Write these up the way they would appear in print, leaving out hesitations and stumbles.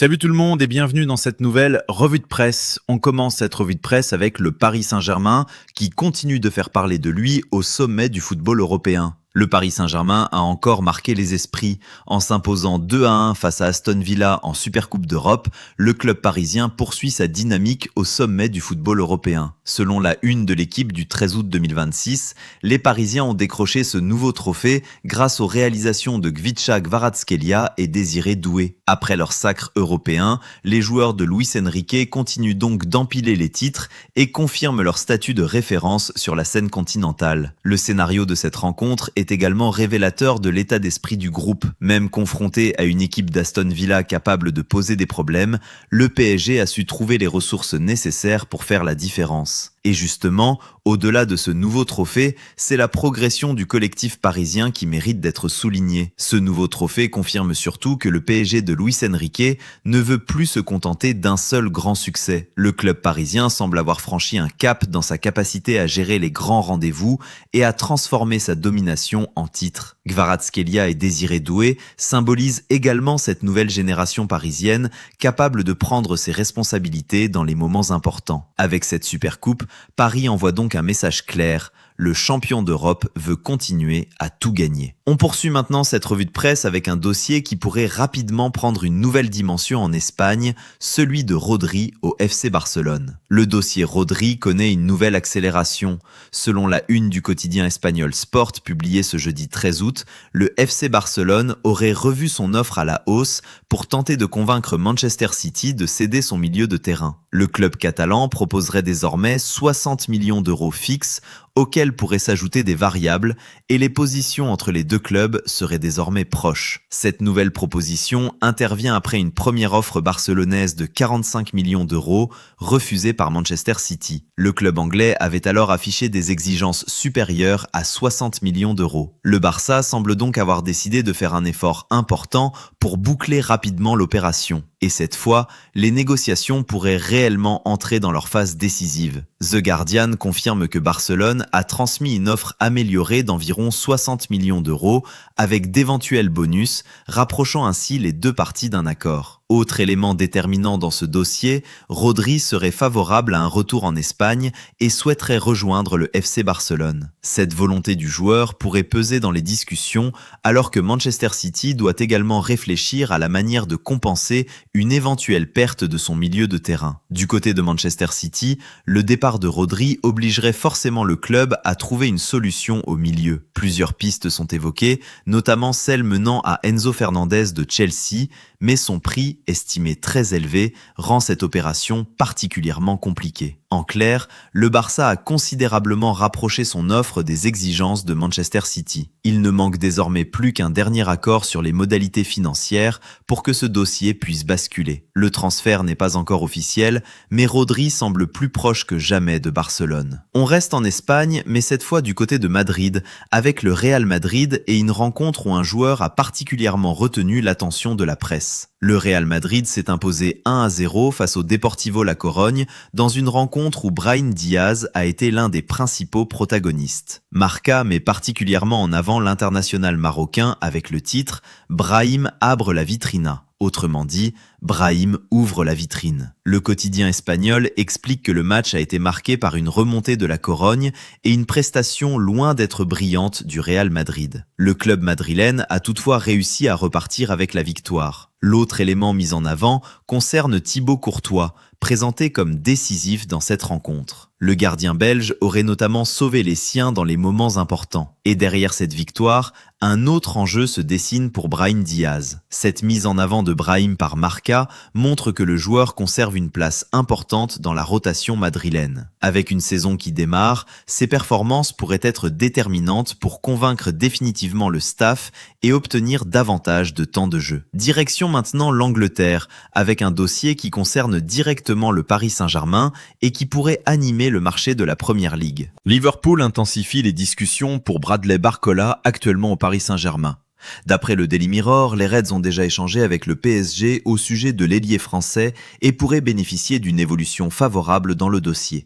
Salut tout le monde et bienvenue dans cette nouvelle revue de presse. On commence cette revue de presse avec le Paris Saint-Germain qui continue de faire parler de lui au sommet du football européen. Le Paris Saint-Germain a encore marqué les esprits. En s'imposant 2-1 face à Aston Villa en Supercoupe d'Europe, le club parisien poursuit sa dynamique au sommet du football européen. Selon la une de l'équipe du 13 août 2026, les Parisiens ont décroché ce nouveau trophée grâce aux réalisations de Khvicha Kvaratskhelia et Désiré Doué. Après leur sacre européen, les joueurs de Luis Enrique continuent donc d'empiler les titres et confirment leur statut de référence sur la scène continentale. Le scénario de cette rencontre est également révélateur de l'état d'esprit du groupe. Même confronté à une équipe d'Aston Villa capable de poser des problèmes, le PSG a su trouver les ressources nécessaires pour faire la différence. Et justement, au-delà de ce nouveau trophée, c'est la progression du collectif parisien qui mérite d'être soulignée. Ce nouveau trophée confirme surtout que le PSG de Luis Enrique ne veut plus se contenter d'un seul grand succès. Le club parisien semble avoir franchi un cap dans sa capacité à gérer les grands rendez-vous et à transformer sa domination en titre. Kvaratskhelia et Désiré Doué symbolisent également cette nouvelle génération parisienne capable de prendre ses responsabilités dans les moments importants. Avec cette Supercoupe, Paris envoie donc un message clair. Le champion d'Europe veut continuer à tout gagner. On poursuit maintenant cette revue de presse avec un dossier qui pourrait rapidement prendre une nouvelle dimension en Espagne, celui de Rodri au FC Barcelone. Le dossier Rodri connaît une nouvelle accélération. Selon la une du quotidien espagnol Sport publiée ce jeudi 13 août, le FC Barcelone aurait revu son offre à la hausse pour tenter de convaincre Manchester City de céder son milieu de terrain. Le club catalan proposerait désormais 60 millions d'euros fixes auxquels pourraient s'ajouter des variables et les positions entre les deux clubs seraient désormais proches. Cette nouvelle proposition intervient après une première offre barcelonaise de 45 millions d'euros refusée par Manchester City. Le club anglais avait alors affiché des exigences supérieures à 60 millions d'euros. Le Barça semble donc avoir décidé de faire un effort important pour boucler rapidement l'opération. Et cette fois, les négociations pourraient réellement entrer dans leur phase décisive. The Guardian confirme que Barcelone a transmis une offre améliorée d'environ 60 millions d'euros avec d'éventuels bonus, rapprochant ainsi les deux parties d'un accord. Autre élément déterminant dans ce dossier, Rodri serait favorable à un retour en Espagne et souhaiterait rejoindre le FC Barcelone. Cette volonté du joueur pourrait peser dans les discussions alors que Manchester City doit également réfléchir à la manière de compenser une éventuelle perte de son milieu de terrain. Du côté de Manchester City, le départ de Rodri obligerait forcément le club à trouver une solution au milieu. Plusieurs pistes sont évoquées, notamment celle menant à Enzo Fernandez de Chelsea, mais son prix, estimé très élevé, rend cette opération particulièrement compliquée. En clair, le Barça a considérablement rapproché son offre des exigences de Manchester City. Il ne manque désormais plus qu'un dernier accord sur les modalités financières pour que ce dossier puisse basculer. Le transfert n'est pas encore officiel, mais Rodri semble plus proche que jamais de Barcelone. On reste en Espagne, mais cette fois du côté de Madrid, avec le Real Madrid et une rencontre où un joueur a particulièrement retenu l'attention de la presse. Le Real Madrid s'est imposé 1-0 face au Deportivo La Corogne dans une rencontre où Brahim Diaz a été l'un des principaux protagonistes. Marca met particulièrement en avant l'international marocain avec le titre « Brahim abre la vitrina ». Autrement dit, Brahim ouvre la vitrine. Le quotidien espagnol explique que le match a été marqué par une remontée de la Corogne et une prestation loin d'être brillante du Real Madrid. Le club madrilène a toutefois réussi à repartir avec la victoire. L'autre élément mis en avant concerne Thibaut Courtois, présenté comme décisif dans cette rencontre. Le gardien belge aurait notamment sauvé les siens dans les moments importants. Et derrière cette victoire, un autre enjeu se dessine pour Brahim Diaz. Cette mise en avant de Brahim par Marca montre que le joueur conserve une place importante dans la rotation madrilène. Avec une saison qui démarre, ses performances pourraient être déterminantes pour convaincre définitivement le staff et obtenir davantage de temps de jeu. Direction maintenant l'Angleterre, avec un dossier qui concerne directement le Paris Saint-Germain et qui pourrait animer le marché de la Première Ligue. Liverpool intensifie les discussions pour Bradley Barcola, actuellement au Paris Saint-Germain. D'après le Daily Mirror, les Reds ont déjà échangé avec le PSG au sujet de l'ailier français et pourraient bénéficier d'une évolution favorable dans le dossier.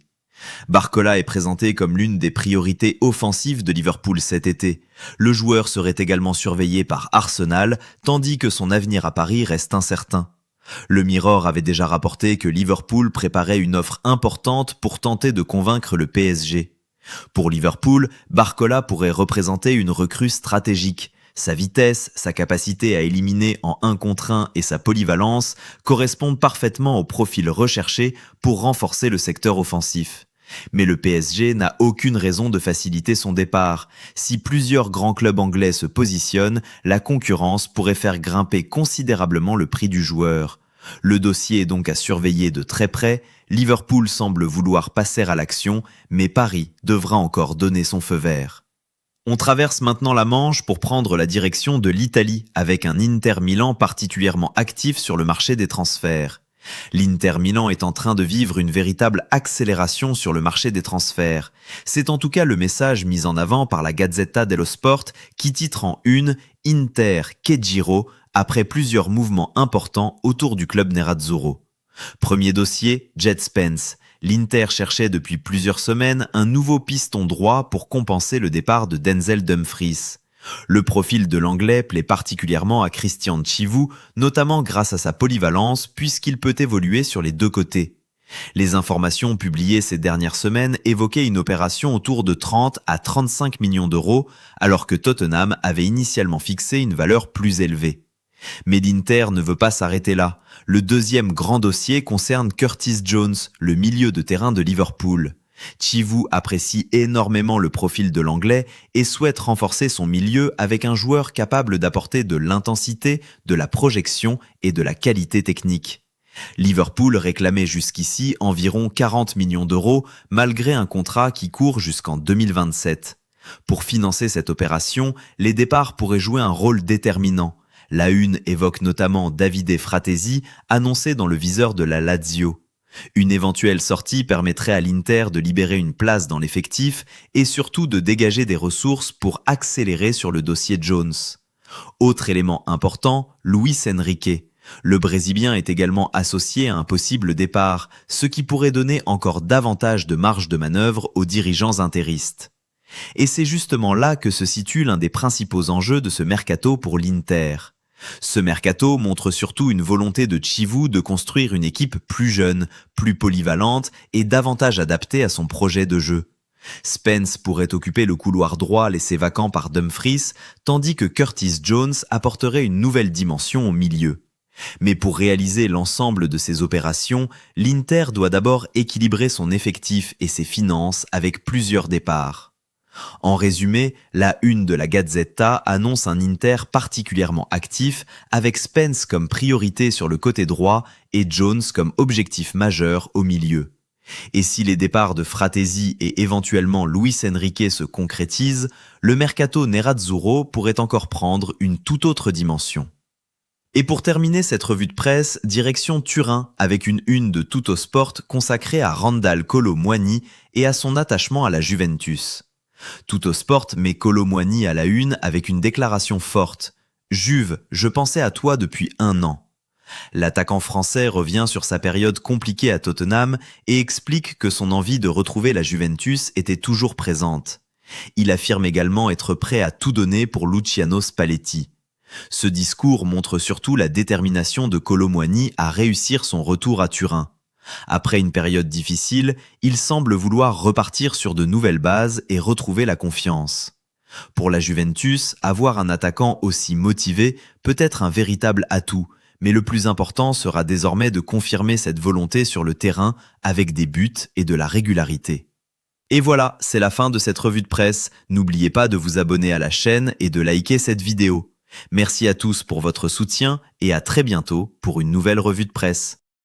Barcola est présenté comme l'une des priorités offensives de Liverpool cet été. Le joueur serait également surveillé par Arsenal, tandis que son avenir à Paris reste incertain. Le Mirror avait déjà rapporté que Liverpool préparait une offre importante pour tenter de convaincre le PSG. Pour Liverpool, Barcola pourrait représenter une recrue stratégique. Sa vitesse, sa capacité à éliminer en 1 contre 1 et sa polyvalence correspondent parfaitement au profil recherché pour renforcer le secteur offensif. Mais le PSG n'a aucune raison de faciliter son départ. Si plusieurs grands clubs anglais se positionnent, la concurrence pourrait faire grimper considérablement le prix du joueur. Le dossier est donc à surveiller de très près. Liverpool semble vouloir passer à l'action, mais Paris devra encore donner son feu vert. On traverse maintenant la Manche pour prendre la direction de l'Italie, avec un Inter Milan particulièrement actif sur le marché des transferts. L'Inter Milan est en train de vivre une véritable accélération sur le marché des transferts. C'est en tout cas le message mis en avant par la Gazzetta dello Sport qui titre en une « Inter che giro » après plusieurs mouvements importants autour du club nerazzurro. Premier dossier, Jet Spence. L'Inter cherchait depuis plusieurs semaines un nouveau piston droit pour compenser le départ de Denzel Dumfries. Le profil de l'Anglais plaît particulièrement à Christian Tchivou, notamment grâce à sa polyvalence puisqu'il peut évoluer sur les deux côtés. Les informations publiées ces dernières semaines évoquaient une opération autour de 30 à 35 millions d'euros, alors que Tottenham avait initialement fixé une valeur plus élevée. Mais l'Inter ne veut pas s'arrêter là. Le deuxième grand dossier concerne Curtis Jones, le milieu de terrain de Liverpool. Tchivou apprécie énormément le profil de l'Anglais et souhaite renforcer son milieu avec un joueur capable d'apporter de l'intensité, de la projection et de la qualité technique. Liverpool réclamait jusqu'ici environ 40 millions d'euros malgré un contrat qui court jusqu'en 2027. Pour financer cette opération, les départs pourraient jouer un rôle déterminant. La Une évoque notamment Davide Fratesi, annoncé dans le viseur de la Lazio. Une éventuelle sortie permettrait à l'Inter de libérer une place dans l'effectif et surtout de dégager des ressources pour accélérer sur le dossier Jones. Autre élément important, Luis Enrique. Le Brésilien est également associé à un possible départ, ce qui pourrait donner encore davantage de marge de manœuvre aux dirigeants interistes. Et c'est justement là que se situe l'un des principaux enjeux de ce mercato pour l'Inter. Ce mercato montre surtout une volonté de Tchivou de construire une équipe plus jeune, plus polyvalente et davantage adaptée à son projet de jeu. Spence pourrait occuper le couloir droit laissé vacant par Dumfries, tandis que Curtis Jones apporterait une nouvelle dimension au milieu. Mais pour réaliser l'ensemble de ces opérations, l'Inter doit d'abord équilibrer son effectif et ses finances avec plusieurs départs. En résumé, la Une de la Gazzetta annonce un Inter particulièrement actif, avec Spence comme priorité sur le côté droit et Jones comme objectif majeur au milieu. Et si les départs de Fratesi et éventuellement Luis Enrique se concrétisent, le mercato nerazzurro pourrait encore prendre une toute autre dimension. Et pour terminer cette revue de presse, direction Turin avec une Une de Tuttosport consacrée à Randal Kolo Muani et à son attachement à la Juventus. Tuttosport met Kolo Muani à la Une avec une déclaration forte. « Juve, je pensais à toi depuis 1 an ». L'attaquant français revient sur sa période compliquée à Tottenham et explique que son envie de retrouver la Juventus était toujours présente. Il affirme également être prêt à tout donner pour Luciano Spalletti. Ce discours montre surtout la détermination de Kolo Muani à réussir son retour à Turin. Après une période difficile, il semble vouloir repartir sur de nouvelles bases et retrouver la confiance. Pour la Juventus, avoir un attaquant aussi motivé peut être un véritable atout, mais le plus important sera désormais de confirmer cette volonté sur le terrain avec des buts et de la régularité. Et voilà, c'est la fin de cette revue de presse. N'oubliez pas de vous abonner à la chaîne et de liker cette vidéo. Merci à tous pour votre soutien et à très bientôt pour une nouvelle revue de presse.